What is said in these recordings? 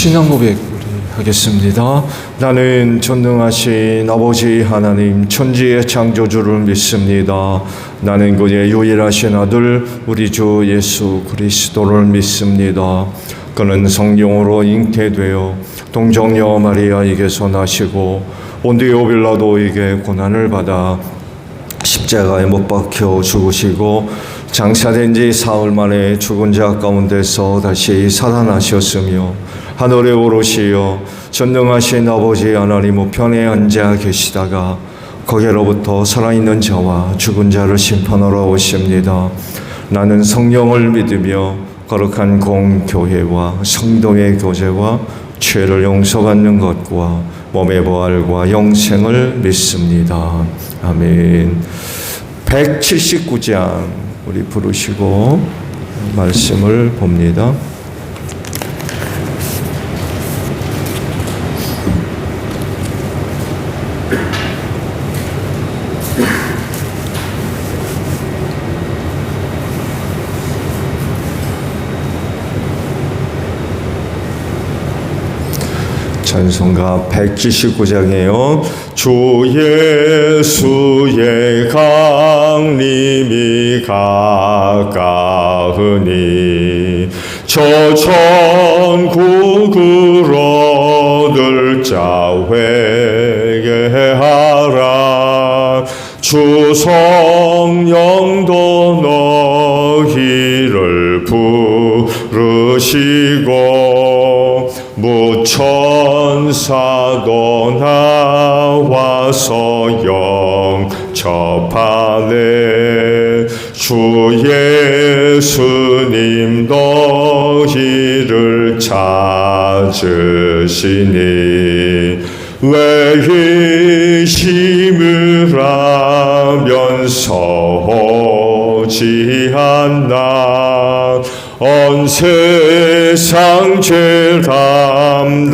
신앙 고백 우리 하겠습니다. 나는 전능하신 아버지 하나님 천지의 창조주를 믿습니다. 나는 그의 유일하신 아들 우리 주 예수 그리스도를 믿습니다. 그는 성령으로 잉태되어 동정녀 마리아에게서 나시고 본디오 빌라도에게 고난을 받아 십자가에 못 박혀 죽으시고 장사된 지 사흘 만에 죽은 자 가운데서 다시 살아나셨으며 하늘에 오르시어 전능하신 아버지 하나님 우편에 앉아 계시다가 거기로부터 살아있는 자와 죽은 자를 심판하러 오십니다. 나는 성령을 믿으며 거룩한 공교회와 성도의 교제와 죄를 용서받는 것과 몸의 부활과 영생을 믿습니다. 아멘. 179장 우리 부르시고 말씀을 봅니다. 찬송가 179장이에요. 주 예수의 강림이 가까우니 저 천국으로 늘 자 회개하라. 주 성령도 너희를 부르시고 무천사도 나와서 영접하네. 주 예수님 너희를 찾으시니 왜 의심을 하면서 오지 않나. 온 세상 죄 담당한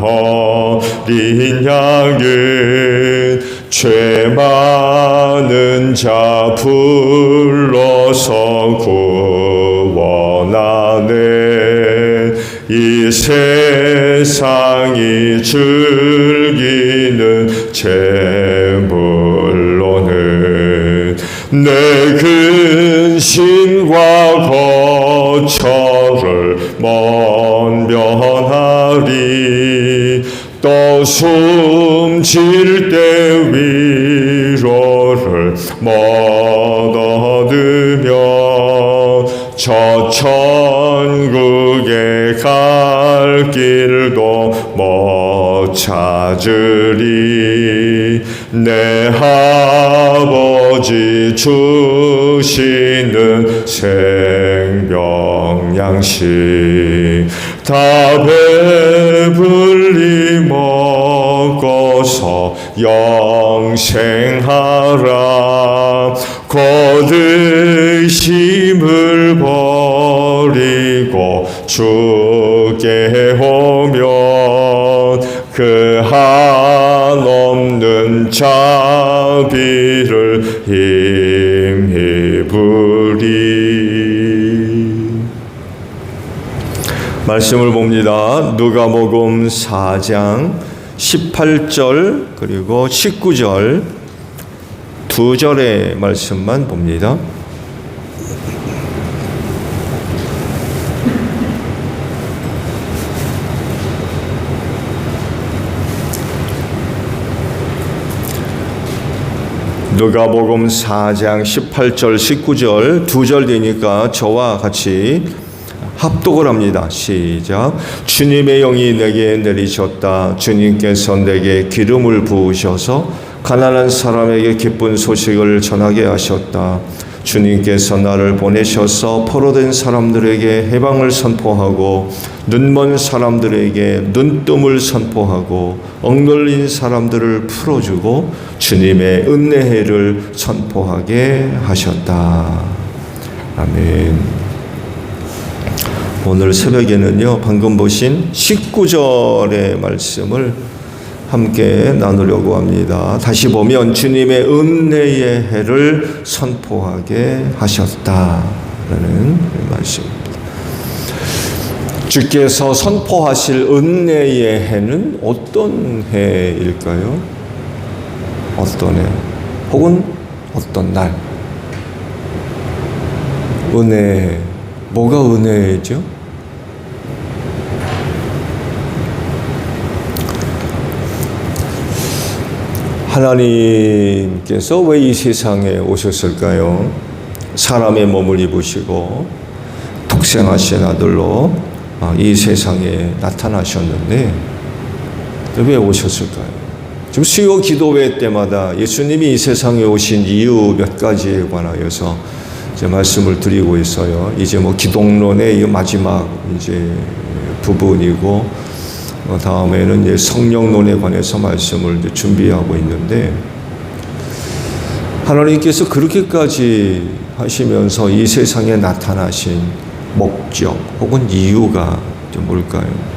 어린 양은 죄 많은 자 불러서 구원하네. 이 세상이 즐기는 재물로는 내 근심과 거처를 먼면하리. 또 숨질 때 위로를 못 얻으며 저 천국에 갈 길도 못 찾으리. 내 아버지 주시는 생명 양식 다 배불리 먹어서 영생하라. 곧 의심을 버리고 주께 오면 그 한없는 자비를 힘입으리. 말씀을 봅니다. 누가복음 4장 18절 그리고 19절 두 절의 말씀만 봅니다. 누가복음 4장 18절 19절 두 절 되니까 저와 같이 합독을 합니다. 시작. 주님의 영이 내게 내리셨다. 주님께서 내게 기름을 부으셔서 가난한 사람에게 기쁜 소식을 전하게 하셨다. 주님께서 나를 보내셔서 포로된 사람들에게 해방을 선포하고 눈먼 사람들에게 눈뜸을 선포하고 억눌린 사람들을 풀어주고 주님의 은혜를 선포하게 하셨다. 아멘. 오늘 새벽에는요, 방금 보신 19절의 말씀을 함께 나누려고 합니다. 다시 보면 주님의 은혜의 해를 선포하게 하셨다라는 말씀입니다. 주께서 선포하실 은혜의 해는 어떤 해일까요? 어떤 해? 혹은 어떤 날? 은혜, 뭐가 은혜죠? 하나님께서 왜 이 세상에 오셨을까요? 사람의 몸을 입으시고 독생하신 아들로 이 세상에 나타나셨는데 왜 오셨을까요? 지금 수요 기도회 때마다 예수님이 이 세상에 오신 이유 몇 가지에 관하여서 이제 말씀을 드리고 있어요. 이제 뭐 기독론의 이 마지막 이제 부분이고 다음에는 이제 성령론에 관해서 말씀을 이제 준비하고 있는데 하나님께서 그렇게까지 하시면서 이 세상에 나타나신 목적 혹은 이유가 뭘까요?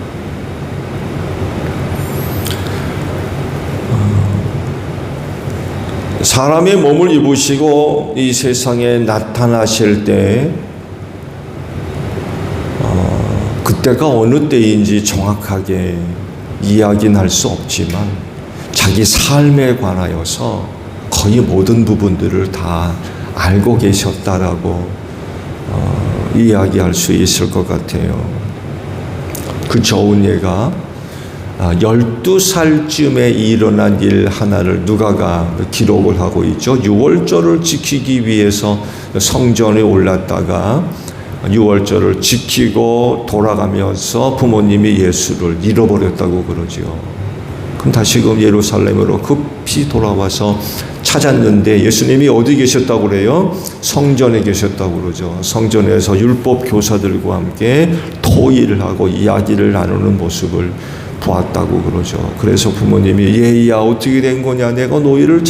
사람의 몸을 입으시고 이 세상에 나타나실 때 그때가 어느 때인지 정확하게 이야기는 할 수 없지만 자기 삶에 관하여서 거의 모든 부분들을 다 알고 계셨다라고 이야기할 수 있을 것 같아요. 그 좋은 예가 12살쯤에 일어난 일 하나를 누가가 기록을 하고 있죠. 유월절을 지키기 위해서 성전에 올랐다가 유월절을 지키고 돌아가면서 부모님이 예수를 잃어버렸다고 그러죠. 그럼 다시금 예루살렘으로 급히 돌아와서 찾았는데 예수님이 어디 계셨다고 그래요? 성전에 계셨다고 그러죠. 성전에서 율법 교사들과 함께 토의를 하고 이야기를 나누는 모습을 보았다고 그러죠. 그래서 부모님이 얘야 어떻게 된 거냐, 내가 너를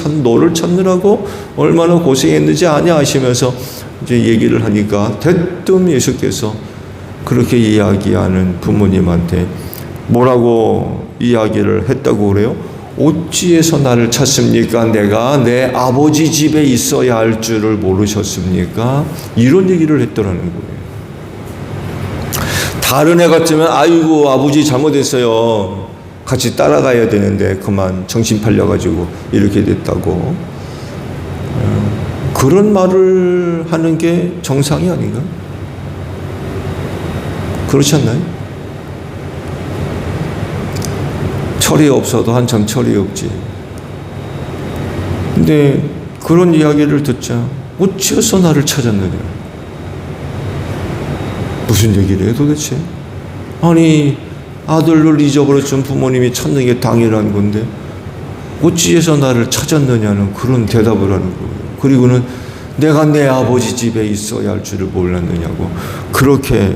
찾느라고 얼마나 고생했는지 아냐 하시면서 이제 얘기를 하니까 대뜸 예수께서 그렇게 이야기하는 부모님한테 뭐라고 이야기를 했다고 그래요? 어찌해서 나를 찾습니까? 내가 내 아버지 집에 있어야 할 줄을 모르셨습니까? 이런 얘기를 했더라는 거예요. 다른 애 같으면 아이고 아버지 잘못했어요. 같이 따라가야 되는데 그만 정신 팔려가지고 이렇게 됐다고. 그런 말을 하는 게 정상이 아닌가? 그렇지 않나요? 철이 없어도 한참 철이 없지. 근데 그런 이야기를 듣자 어찌해서 나를 찾았느냐? 무슨 얘기를 해요 도대체? 아니 아들을 잊어버렸던 부모님이 찾는 게 당연한 건데 어찌해서 나를 찾았느냐는 그런 대답을 하는 거예요. 그리고는 내가 내 아버지 집에 있어야 할 줄을 몰랐느냐고 그렇게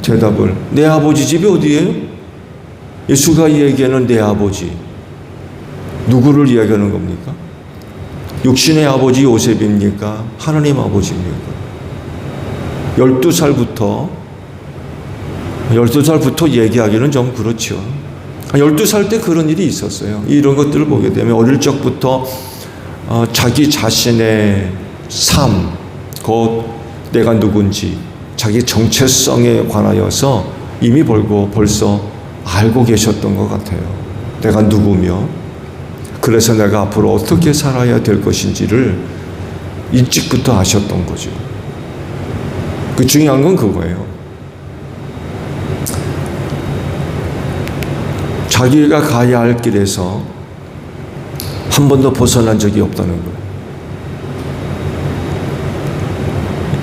대답을. 내 아버지 집이 어디예요? 예수가 이야기하는 내 아버지 누구를 이야기하는 겁니까? 육신의 아버지 요셉입니까? 하나님 아버지입니까? 12살부터 얘기하기는 좀 그렇죠. 12살 때 그런 일이 있었어요. 이런 것들을 보게 되면 어릴 적부터 자기 자신의 삶, 곧 내가 누군지, 자기 정체성에 관하여서 이미 벌써 알고 계셨던 것 같아요. 내가 누구며, 그래서 내가 앞으로 어떻게 살아야 될 것인지를 일찍부터 아셨던 거죠. 그 중요한 건 그거예요. 자기가 가야 할 길에서 한 번도 벗어난 적이 없다는 거예요.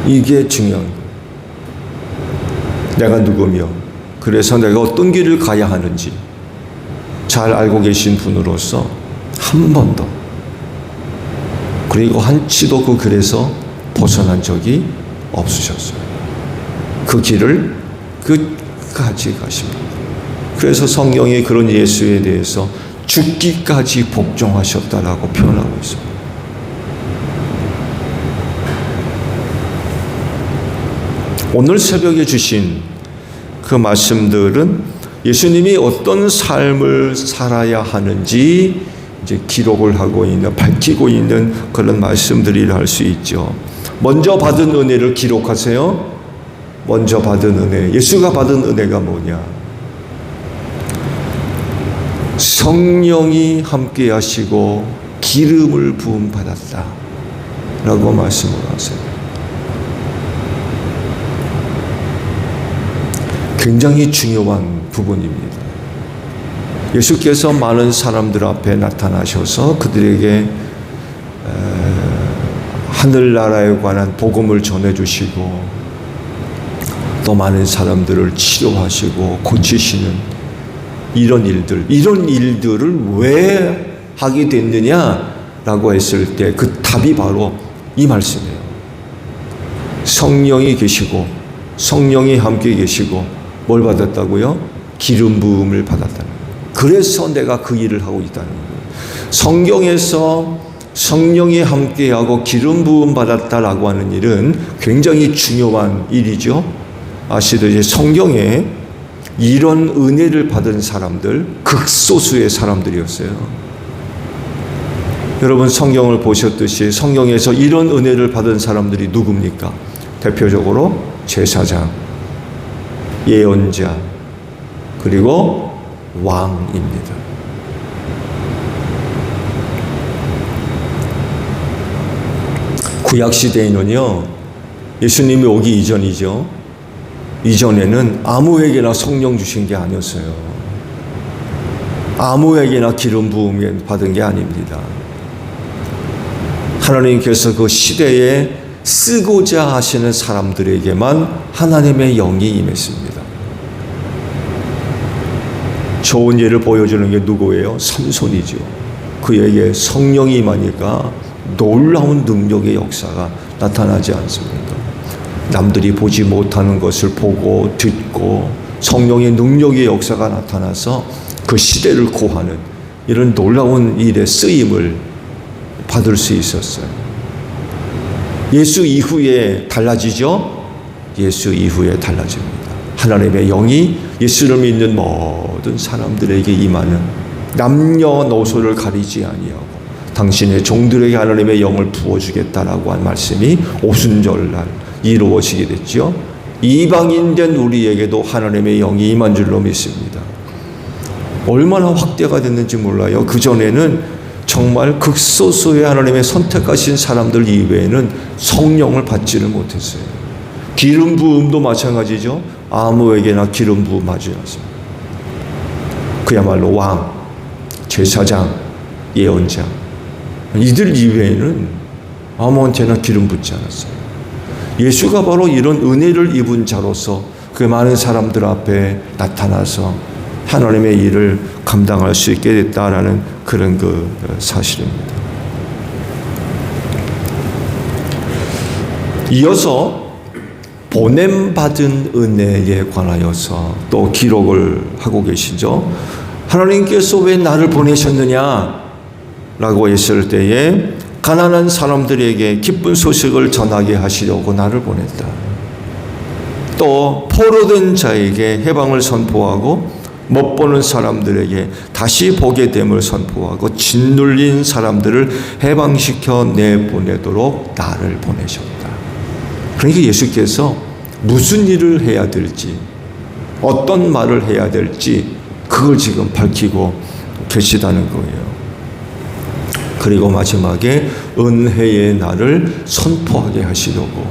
이게 중요한 거예요. 내가 누구며, 그래서 내가 어떤 길을 가야 하는지 잘 알고 계신 분으로서 한 번도, 그리고 한치도 그 길에서 벗어난 적이 없으셨어요. 그 길을 끝까지 가십니다. 그래서 성경이 그런 예수에 대해서 죽기까지 복종하셨다라고 표현하고 있습니다. 오늘 새벽에 주신 그 말씀들은 예수님이 어떤 삶을 살아야 하는지 이제 기록을 하고 있는, 밝히고 있는 그런 말씀들이라 할 수 있죠. 먼저 받은 은혜를 기록하세요. 먼저 받은 은혜, 예수가 받은 은혜가 뭐냐? 성령이 함께 하시고 기름을 부음 받았다 라고 말씀을 하세요. 굉장히 중요한 부분입니다. 예수께서 많은 사람들 앞에 나타나셔서 그들에게 하늘나라에 관한 복음을 전해주시고 또 많은 사람들을 치료하시고 고치시는 이런 일들을 왜 하게 됐느냐라고 했을 때 그 답이 바로 이 말씀이에요. 성령이 계시고 성령이 함께 계시고 뭘 받았다고요? 기름 부음을 받았다는 거예요. 그래서 내가 그 일을 하고 있다는 거예요. 성경에서 성령이 함께하고 기름 부음 받았다라고 하는 일은 굉장히 중요한 일이죠. 아시듯이 성경에 이런 은혜를 받은 사람들 극소수의 사람들이었어요. 여러분 성경을 보셨듯이 성경에서 이런 은혜를 받은 사람들이 누굽니까? 대표적으로 제사장, 예언자, 그리고 왕입니다. 구약시대에는요, 예수님이 오기 이전이죠. 이전에는 아무에게나 성령 주신 게 아니었어요. 아무에게나 기름 부음 받은 게 아닙니다. 하나님께서 그 시대에 쓰고자 하시는 사람들에게만 하나님의 영이 임했습니다. 좋은 예를 보여주는 게 누구예요? 삼손이죠. 그에게 성령이 임하니까 놀라운 능력의 역사가 나타나지 않습니까? 남들이 보지 못하는 것을 보고 듣고 성령의 능력의 역사가 나타나서 그 시대를 구하는 이런 놀라운 일의 쓰임을 받을 수 있었어요. 예수 이후에 달라지죠? 예수 이후에 달라집니다. 하나님의 영이 예수를 믿는 모든 사람들에게 임하는 남녀노소를 가리지 아니하고 당신의 종들에게 하나님의 영을 부어주겠다라고 한 말씀이 오순절날 이루어지게 됐죠. 이방인된 우리에게도 하나님의 영이 임한 줄로 믿습니다. 얼마나 확대가 됐는지 몰라요. 그전에는 정말 극소수의 하나님의 선택하신 사람들 이외에는 성령을 받지를 못했어요. 기름 부음도 마찬가지죠. 아무에게나 기름 부음하지 않습니다. 그야말로 왕, 제사장, 예언자 이들 이외에는 아무한테나 기름 붓지 않았어요. 예수가 바로 이런 은혜를 입은 자로서 그 많은 사람들 앞에 나타나서 하나님의 일을 감당할 수 있게 됐다라는 그런 그 사실입니다. 이어서 보냄받은 은혜에 관하여서 또 기록을 하고 계시죠. 하나님께서 왜 나를 보내셨느냐 라고 했을 때에 가난한 사람들에게 기쁜 소식을 전하게 하시려고 나를 보냈다. 또 포로된 자에게 해방을 선포하고 못 보는 사람들에게 다시 보게 됨을 선포하고 짓눌린 사람들을 해방시켜 내보내도록 나를 보내셨다. 그러니까 예수께서 무슨 일을 해야 될지 어떤 말을 해야 될지 그걸 지금 밝히고 계시다는 거예요. 그리고 마지막에 은혜의 날을 선포하게 하시려고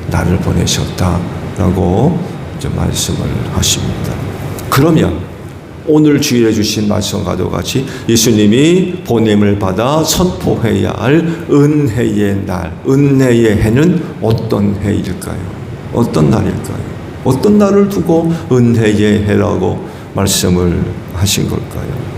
나를 보내셨다라고 이제 말씀을 하십니다. 그러면 오늘 주일에 주신 말씀과도 같이 예수님이 보냄을 받아 선포해야 할 은혜의 날, 은혜의 해는 어떤 해일까요? 어떤 날일까요? 어떤 날을 두고 은혜의 해라고 말씀을 하신 걸까요?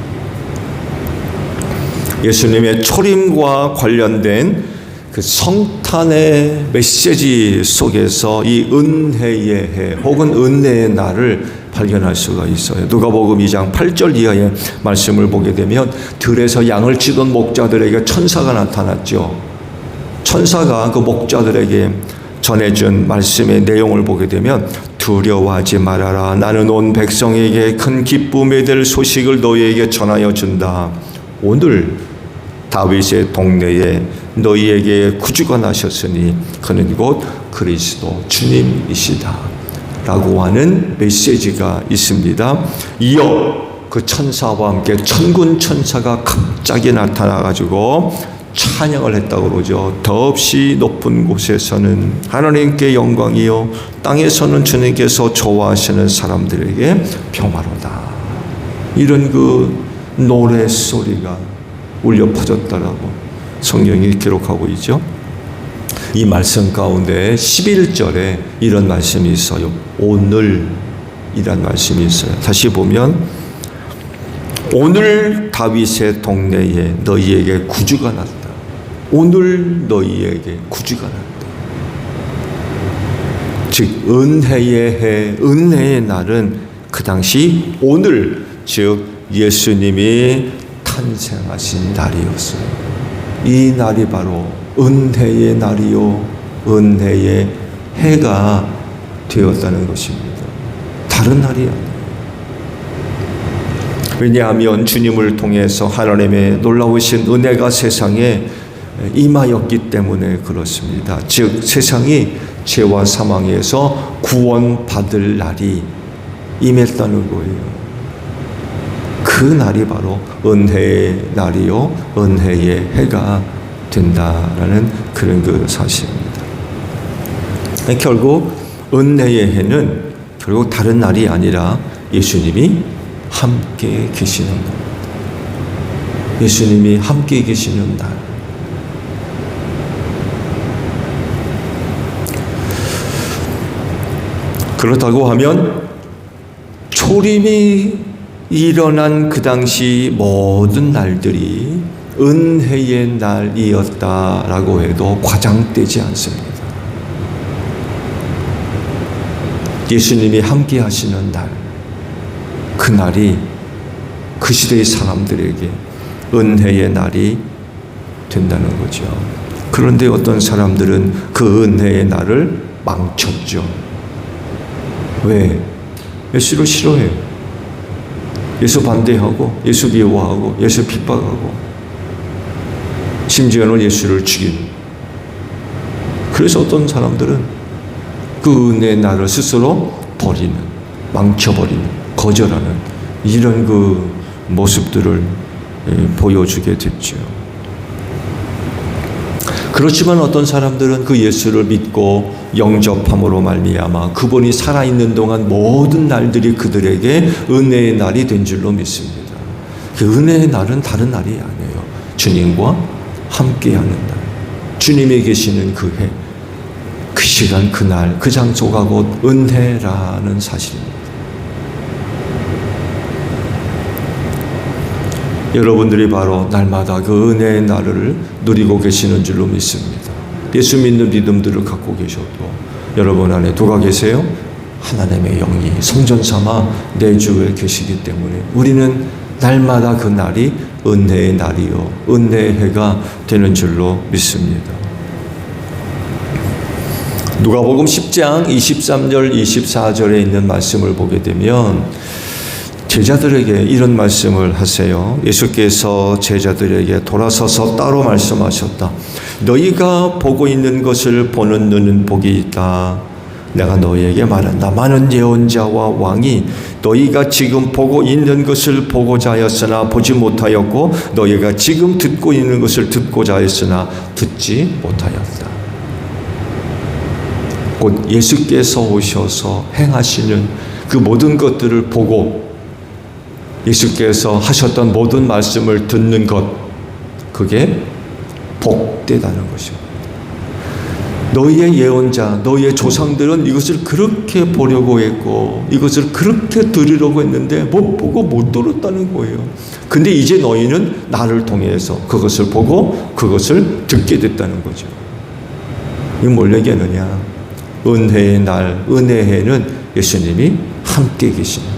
예수님의 초림과 관련된 그 성탄의 메시지 속에서 이 은혜의 해 혹은 은혜의 날을 발견할 수가 있어요. 누가복음 2장 8절 이하의 말씀을 보게 되면 들에서 양을 치던 목자들에게 천사가 나타났죠. 천사가 그 목자들에게 전해준 말씀의 내용을 보게 되면 두려워하지 말아라. 나는 온 백성에게 큰 기쁨이 될 소식을 너희에게 전하여 준다. 오늘 다윗의 동네에 너희에게 구주가 나셨으니 그는 곧 그리스도 주님이시다. 라고 하는 메시지가 있습니다. 이어 그 천사와 함께 천군 천사가 갑자기 나타나가지고 찬양을 했다고 그러죠. 더없이 높은 곳에서는 하나님께 영광이요, 땅에서는 주님께서 좋아하시는 사람들에게 평화로다. 이런 그 노래 소리가 울려 퍼졌다라고 성경이 기록하고 있죠. 이 말씀 가운데 11절에 이런 말씀이 있어요. 오늘이란 말씀이 있어요. 다시 보면 오늘 다윗의 동네에 너희에게 구주가 났다. 오늘 너희에게 구주가 났다. 즉 은혜의 해, 은혜의 날은 그 당시 오늘, 즉 예수님이 탄생하신 날이었어요. 이 날이 바로 은혜의 날이요, 은혜의 해가 되었다는 것입니다. 다른 날이 아니에요. 왜냐하면 주님을 통해서 하나님의 놀라우신 은혜가 세상에 임하였기 때문에 그렇습니다. 즉 세상이 죄와 사망에서 구원받을 날이 임했다는 거예요. 그 날이 바로 은혜의 날이요, 은혜의 해가 된다라는 그런 그 사실입니다. 결국 은혜의 해는 결국 다른 날이 아니라 예수님이 함께 계시는 겁니다. 예수님이 함께 계시는 날. 그렇다고 하면 초림이 일어난 그 당시 모든 날들이 은혜의 날이었다라고 해도 과장되지 않습니다. 예수님이 함께 하시는 날, 그 날이 그 시대의 사람들에게 은혜의 날이 된다는 거죠. 그런데 어떤 사람들은 그 은혜의 날을 망쳤죠. 왜? 예수를 싫어해요. 예수 반대하고, 예수 미워하고, 예수 핍박하고, 심지어는 예수를 죽이는. 그래서 어떤 사람들은 그 은혜의 날을 스스로 버리는, 망쳐버리는, 거절하는 이런 그 모습들을 보여주게 됐죠. 그렇지만 어떤 사람들은 그 예수를 믿고 영접함으로 말미암아 그분이 살아있는 동안 모든 날들이 그들에게 은혜의 날이 된 줄로 믿습니다. 그 은혜의 날은 다른 날이 아니에요. 주님과 함께하는 날, 주님이 계시는 그 해, 그 시간, 그 날, 그 장소가 곧 은혜라는 사실입니다. 여러분들이 바로 날마다 그 은혜의 날을 누리고 계시는 줄로 믿습니다. 예수 믿는 믿음들을 갖고 계셔도 여러분 안에 누가 계세요? 하나님의 영이 성전 삼아 내 주에 계시기 때문에 우리는 날마다 그 날이 은혜의 날이요, 은혜의 해가 되는 줄로 믿습니다. 누가복음 10장 23절 24절에 있는 말씀을 보게 되면 제자들에게 이런 말씀을 하세요. 예수께서 제자들에게 돌아서서 따로 말씀하셨다. 너희가 보고 있는 것을 보는 눈은 복이 있다. 내가 너희에게 말한다. 많은 예언자와 왕이 너희가 지금 보고 있는 것을 보고자 하였으나 보지 못하였고 너희가 지금 듣고 있는 것을 듣고자 하였으나 듣지 못하였다. 곧 예수께서 오셔서 행하시는 그 모든 것들을 보고 예수께서 하셨던 모든 말씀을 듣는 것, 그게 복되다는 것입니다. 너희의 예언자, 너희의 조상들은 이것을 그렇게 보려고 했고 이것을 그렇게 들으려고 했는데 못 보고 못 들었다는 거예요. 근데 이제 너희는 나를 통해서 그것을 보고 그것을 듣게 됐다는 거죠. 이건 뭘 얘기하느냐? 은혜의 날, 은혜에는 예수님이 함께 계시는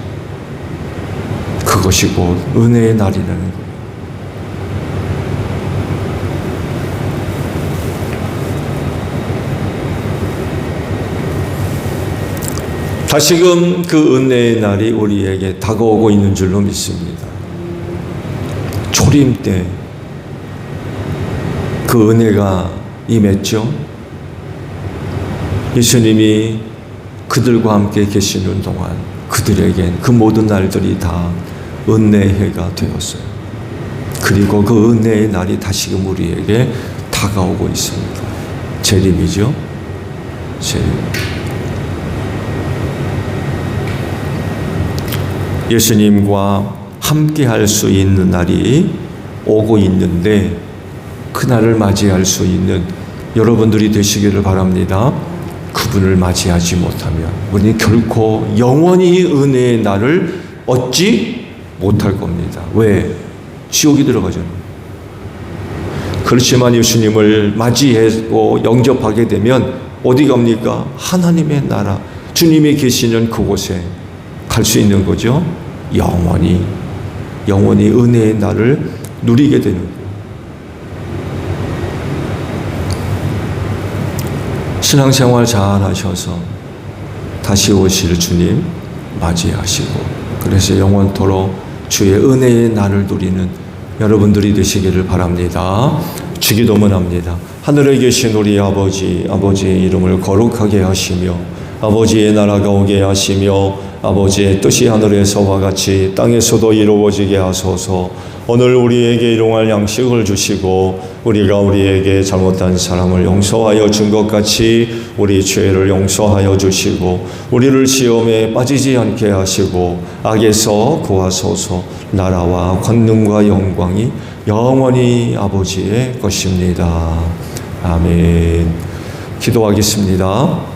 그것이 곧 은혜의 날이라는 거예요. 다시금 그 은혜의 날이 우리에게 다가오고 있는 줄로 믿습니다. 초림 때 그 은혜가 임했죠. 예수님이 그들과 함께 계시는 동안 그들에겐 그 모든 날들이 다 은혜의 해가 되었어요. 그리고 그 은혜의 날이 다시금 우리에게 다가오고 있습니다. 재림이죠. 재림. 예수님과 함께 할 수 있는 날이 오고 있는데 그날을 맞이할 수 있는 여러분들이 되시기를 바랍니다. 그분을 맞이하지 못하면 우리는 결코 영원히 은혜의 날을 얻지 못할 겁니다. 왜? 지옥이 들어가잖아요. 그렇지만 예수님을 맞이하고 영접하게 되면 어디 갑니까? 하나님의 나라, 주님이 계시는 그곳에 갈 수 있는 거죠. 영원히 은혜의 날을 누리게 되는 거예요. 신앙생활 잘 하셔서 다시 오실 주님 맞이하시고 그래서 영원토록 주의 은혜의 날을 누리는 여러분들이 되시기를 바랍니다. 주기도문 합니다. 하늘에 계신 우리 아버지, 아버지의 이름을 거룩하게 하시며 아버지의 나라가 오게 하시며 아버지의 뜻이 하늘에서와 같이 땅에서도 이루어지게 하소서. 오늘 우리에게 일용할 양식을 주시고 우리가 우리에게 잘못한 사람을 용서하여 준 것 같이 우리 죄를 용서하여 주시고 우리를 시험에 빠지지 않게 하시고 악에서 구하소서. 나라와 권능과 영광이 영원히 아버지의 것입니다. 아멘. 기도하겠습니다.